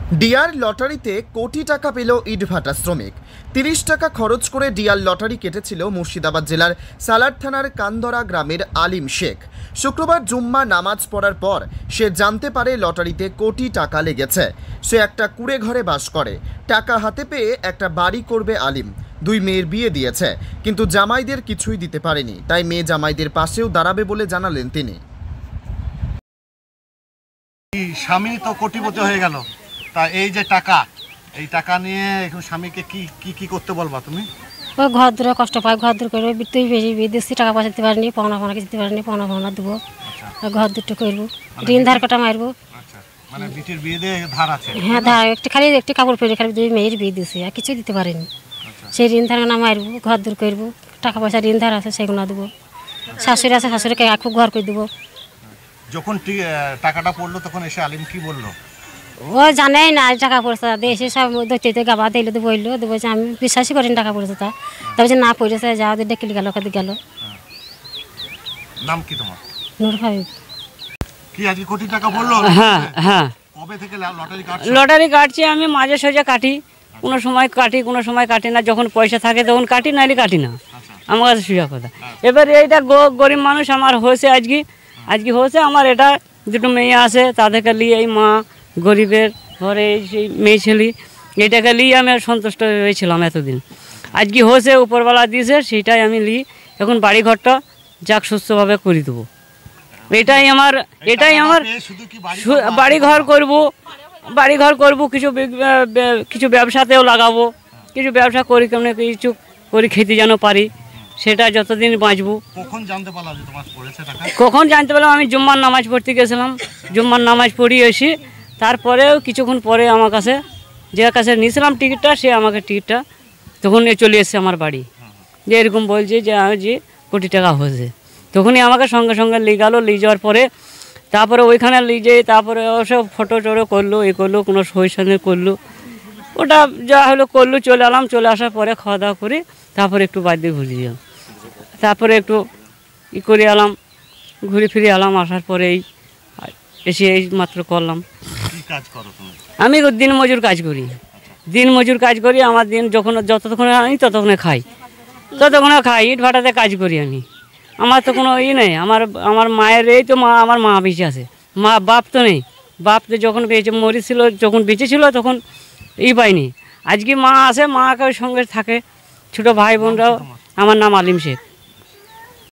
DR লটারিতে কোটি টাকা পেল ইটভাটা শ্রমিক। ৩০ টাকা খরচ করে ডিআর লটারি কেটেছিল মুর্শিদাবাদ জেলার সালার থানার কান্দরা গ্রামের আলিম শেখ। শুক্রবার জুম্মা নামাজ পড়ার পর সে জানতে পারে লটারিতে কোটি টাকা লেগেছে। সে একটা কুঁড়ে ঘরে বাস করে। টাকা হাতে পেয়ে একটা বাড়ি করবে আলিম। 2 মেয়ের বিয়ে দিয়েছে, কিন্তু জামাইদের কিছুই দিতে পারেনি। তাই মেয়ে জামাইদের পাশেও দাঁড়াবে বলে জানালেন তিনি। স্বামী তো কোটিপতি হয়ে গেল, তা এই যে টাকা, এই টাকা নিয়ে এখন স্বামীকে কি কি করতে বলবা তুমি? ওই ঘর দূরে কষ্ট পায়, ঘর দূর করবো, তুই বেশি বিদেশি টাকা পয়সা দিতে পারিনি, পাওনা কিছু দিতে পারিনি, পাওনা দেবো, ঘর দুটো করবো, ঋণ ধার কাটা মারবো। মানে বিটির বিয়ে দিয়ে ধার আছে? হ্যাঁ, ধার খালি একটি কাপড় পরে খালি 2 মেয়ের বিয়ে দিয়েছে, আর কিছু দিতে পারিনি। সেই ঋণ ধার না মারবো, ঘর দূর করবো, টাকা পয়সা ঋণ ধার আছে সেগুলো দেবো, শাশুড়ি আছে শাশুড়িকে খুব ঘর করে দেবো। যখন টাকাটা পড়লো তখন এসে আলিম কি বললো? ও জানেই না টাকা পড়েছে, এসে সব দৈত্যতে গাবা দিল, বললো বলছে আমি বিশ্বাসই করিনি টাকা পড়েছে। তা বলছে না পড়েছে, যা ওদের ডেকে গেল, ওখানে গেল। নাম কি তোমার? নূর হাবিব। কি আজকে কোটি টাকা বললো? হ্যাঁ হ্যাঁ, কবে থেকে লটারি কাটছো? লটারি কাটছি আমি, মাঝে সোজা কাটি, কোনো সময় কাটি কোনো সময় কাটি না। যখন পয়সা থাকে তখন কাটি, নাইলে কাটি না। আমার কাছে সোজা কথা। এবার এইটা গরিব মানুষ আমার হয়েছে, আজকে হয়েছে আমার। এটা 2 মেয়ে আছে, তাদেরকে নিয়ে এই মা গরিবের ঘরে সেই মেয়ে ছেলে, এইটাকে নিয়ে আমি সন্তুষ্ট হয়েছিলাম এতদিন। আজকে হয়েছে, উপরবেলা দিয়েছে, সেইটাই আমি নিই। এখন বাড়ি ঘরটা যাক সুস্থভাবে করে দেবো, এটাই আমার বাড়ি ঘর করবো, কিছু ব্যবসাতেও লাগাবো, কিছু ব্যবসা করি, কেমন কিছু করি খেতে যেন পারি, সেটা যতদিন বাঁচবো। কখন জানতে পারলাম যে তোমার পড়েছে টাকা? কখন জানতে পারলাম? আমি জুম্মার নামাজ পড়তে গেছিলাম, জুম্মার নামাজ পড়িয়ে এসি, তারপরেও কিছুক্ষণ পরে আমার কাছে, যে কাছে নিয়েছিলাম টিকিটটা, সে আমাকে টিকিটটা তখন চলে এসছে আমার বাড়ি, যে এরকম বলছে যে কোটি টাকা হয়েছে। তখনই আমাকে সঙ্গে সঙ্গে নিয়ে গেল। নিয়ে যাওয়ার পরে তারপরে ওইখানে নিয়ে যেয়ে তারপরে ওসব ফটো টটো করলো, করলো, কোনো সই সাথে করলো, ওটা যা হলো করলো, চলে এলাম। চলে আসার পরে খাওয়া দাওয়া করে তারপরে একটু বাইরে ঘুরে এলাম, তারপরে একটু করে এলাম, ঘুরে ফিরে এলাম। আসার পরে এসে এই মাত্র করলাম। আমি দিনমজুর কাজ করি, আমার দিন যতক্ষণে আনি ততক্ষণে খাই, ইট ভাটাতে কাজ করি আমি। আমার তো কোনো নেই, আমার মায়ের এই তো আমার মা বেঁচে আছে, বাপ তো নেই। বাপ তো যখন মরেছিল, যখন বেঁচে ছিল তখন পাইনি। আজকে মা আছে, মাকে সঙ্গে থাকে, ছোটো ভাই বোনরাও। আমার নাম আলিম শেখ।